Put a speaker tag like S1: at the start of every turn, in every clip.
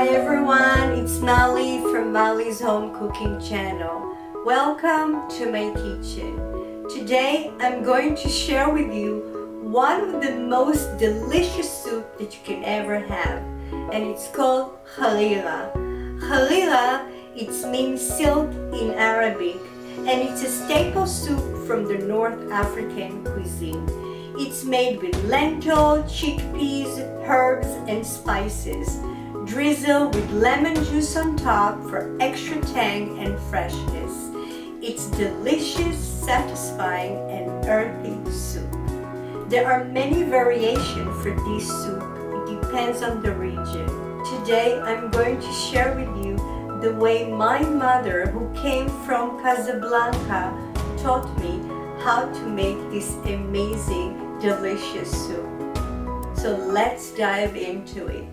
S1: everyone, it's Molly from Molly's Home Cooking Channel. Welcome to my kitchen. Today I'm going to share with you one of the most delicious soup that you can ever have, and it's called Harira. Harira, it means silk in Arabic, and it's a staple soup from the North African cuisine. It's made with lentil, chickpeas, herbs, and spices. Drizzle with lemon juice on top for extra tang and freshness. It's delicious, satisfying, and earthy soup. There are many variations for this soup. It depends on the region. Today, I'm going to share with you the way my mother, who came from Casablanca, taught me how to make this amazing, delicious soup. So let's dive into it.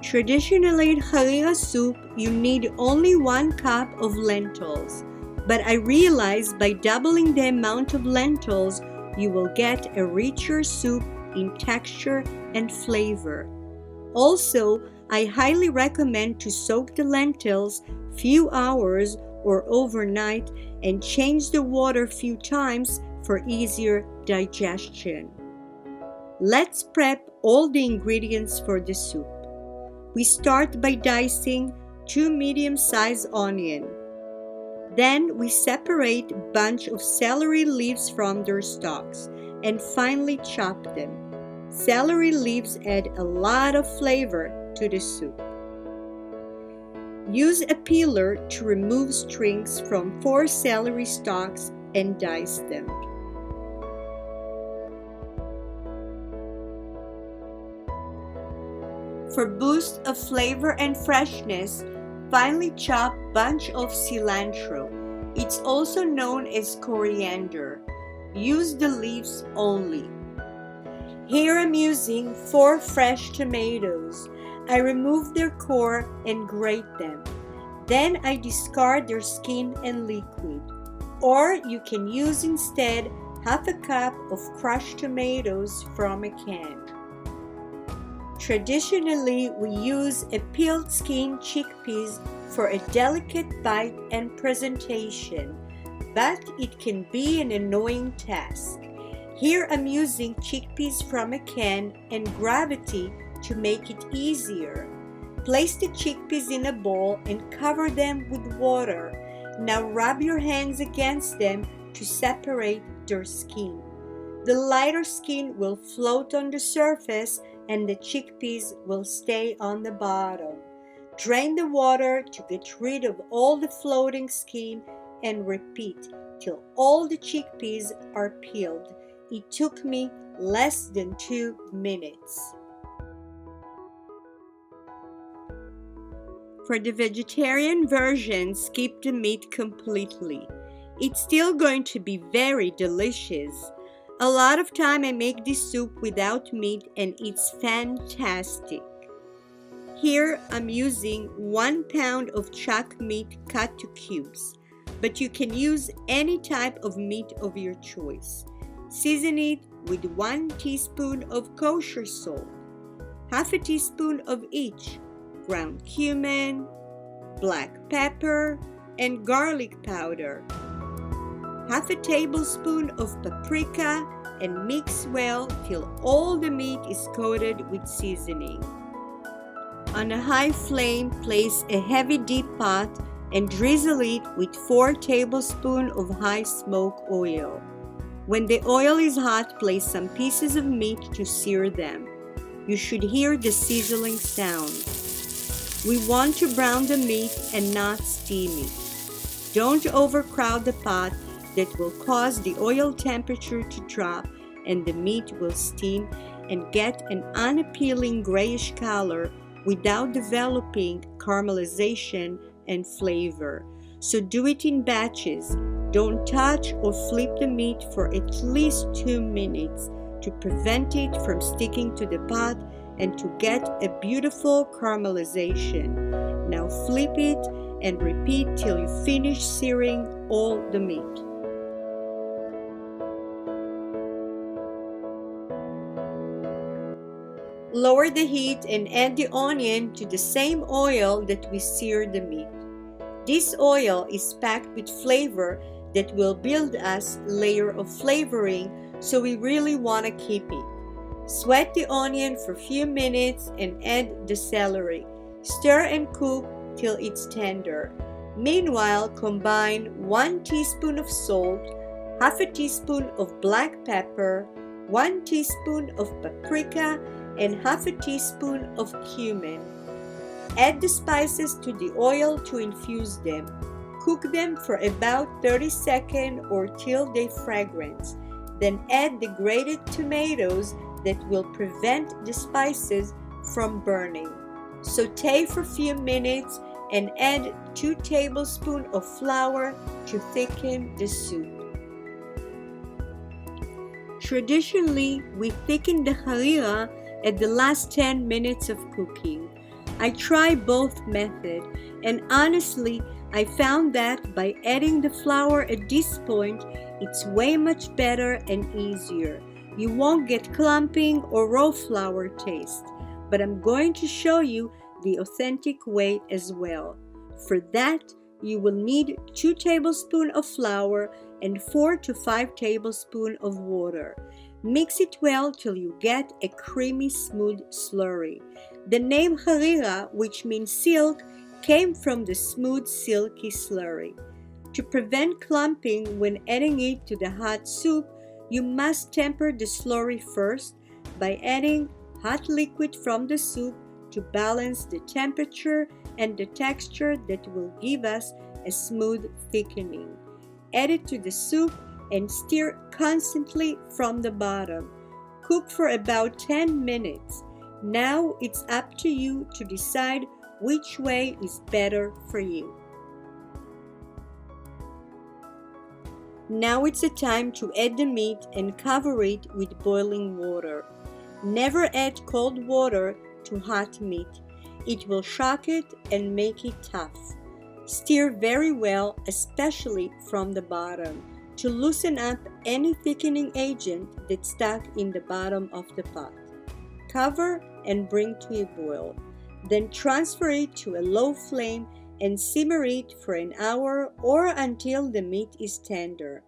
S1: Traditionally, in Harira soup, you need only 1 cup of lentils. But I realized by doubling the amount of lentils, you will get a richer soup in texture and flavor. Also, I highly recommend to soak the lentils few hours or overnight and change the water few times for easier digestion. Let's prep all the ingredients for the soup. We start by dicing 2 medium-sized onions. Then we separate a bunch of celery leaves from their stalks and finely chop them. Celery leaves add a lot of flavor to the soup. Use a peeler to remove strings from 4 celery stalks and dice them. For boost of flavor and freshness, finely chop bunch of cilantro. It's also known as coriander. Use the leaves only. Here I'm using 4 fresh tomatoes. I remove their core and grate them. Then I discard their skin and liquid. Or you can use instead half a cup of crushed tomatoes from a can. Traditionally, we use a peeled skin chickpeas for a delicate bite and presentation, but it can be an annoying task. Here I'm using chickpeas from a can and gravity to make it easier. Place the chickpeas in a bowl and cover them with water. Now rub your hands against them to separate their skin. The lighter skin will float on the surface and the chickpeas will stay on the bottom. Drain the water to get rid of all the floating skin and repeat till all the chickpeas are peeled. It took me less than 2 minutes. For the vegetarian version, skip the meat completely. It's still going to be very delicious. A lot of time I make this soup without meat and it's fantastic. Here I'm using 1 pound of chuck meat cut to cubes, but you can use any type of meat of your choice. Season it with 1 teaspoon of kosher salt, half a teaspoon of each ground cumin, black pepper, and garlic powder. Half a tablespoon of paprika and mix well till all the meat is coated with seasoning. On a high flame, place a heavy deep pot and drizzle it with 4 tablespoons of high smoke oil. When the oil is hot, place some pieces of meat to sear them. You should hear the sizzling sound. We want to brown the meat and not steam it. Don't overcrowd the pot. That will cause the oil temperature to drop and the meat will steam and get an unappealing grayish color without developing caramelization and flavor. So do it in batches. Don't touch or flip the meat for at least 2 minutes to prevent it from sticking to the pot and to get a beautiful caramelization. Now flip it and repeat till you finish searing all the meat. Lower the heat and add the onion to the same oil that we seared the meat. This oil is packed with flavor that will build us a layer of flavoring, so we really want to keep it. Sweat the onion for a few minutes and add the celery. Stir and cook till it's tender. Meanwhile, combine 1 teaspoon of salt, half a teaspoon of black pepper, 1 teaspoon of paprika, and half a teaspoon of cumin. Add the spices to the oil to infuse them. Cook them for about 30 seconds or till they fragrance. Then add the grated tomatoes that will prevent the spices from burning. Saute for a few minutes and add 2 tablespoons of flour to thicken the soup. Traditionally, we thicken the harira at the last 10 minutes of cooking. I try both methods, and honestly, I found that by adding the flour at this point, it's way much better and easier. You won't get clumping or raw flour taste, but I'm going to show you the authentic way as well. For that, you will need 2 tablespoons of flour and 4 to 5 tablespoons of water. Mix it well till you get a creamy, smooth slurry. The name Harira, which means silk, came from the smooth, silky slurry. To prevent clumping when adding it to the hot soup, you must temper the slurry first by adding hot liquid from the soup to balance the temperature and the texture that will give us a smooth thickening. Add it to the soup and stir constantly from the bottom. Cook for about 10 minutes. Now it's up to you to decide which way is better for you. Now it's the time to add the meat and cover it with boiling water. Never add cold water to hot meat. It will shock it and make it tough. Stir very well, especially from the bottom, to loosen up any thickening agent that's stuck in the bottom of the pot. Cover and bring to a boil. Then transfer it to a low flame and simmer it for an hour or until the meat is tender.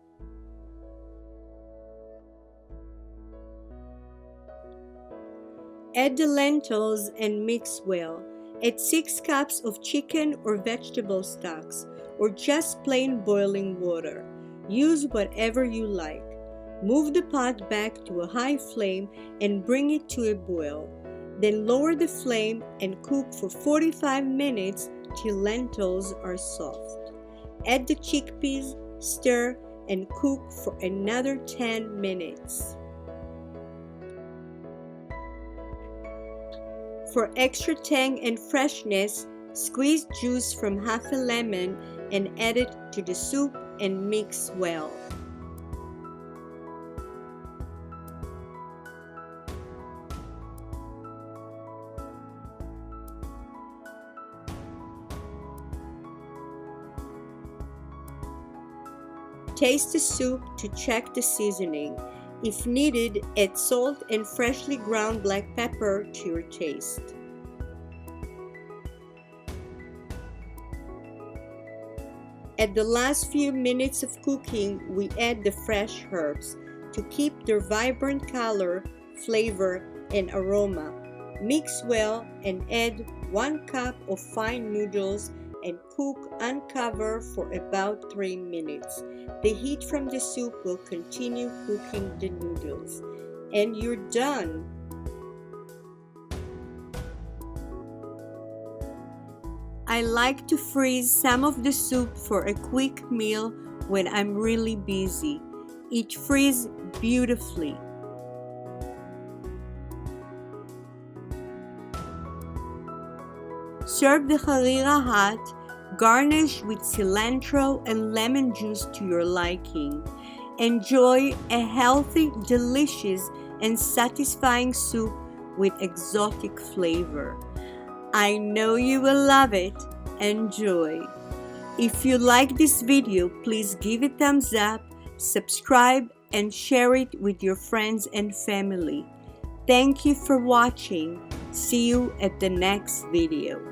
S1: Add the lentils and mix well. Add 6 cups of chicken or vegetable stocks, or just plain boiling water. Use whatever you like. Move the pot back to a high flame and bring it to a boil. Then lower the flame and cook for 45 minutes till lentils are soft. Add the chickpeas, stir, and cook for another 10 minutes. For extra tang and freshness, squeeze juice from half a lemon and add it to the soup and mix well. Taste the soup to check the seasoning. If needed, add salt and freshly ground black pepper to your taste. At the last few minutes of cooking, we add the fresh herbs to keep their vibrant color, flavor, and aroma. Mix well and add 1 cup of fine noodles and cook uncovered for about 3 minutes. The heat from the soup will continue cooking the noodles. And you're done! I like to freeze some of the soup for a quick meal when I'm really busy. It freezes beautifully. Serve the harira hot, garnish with cilantro and lemon juice to your liking. Enjoy a healthy, delicious, and satisfying soup with exotic flavor. I know you will love it. Enjoy! If you like this video, please give it a thumbs up, subscribe, and share it with your friends and family. Thank you for watching. See you at the next video.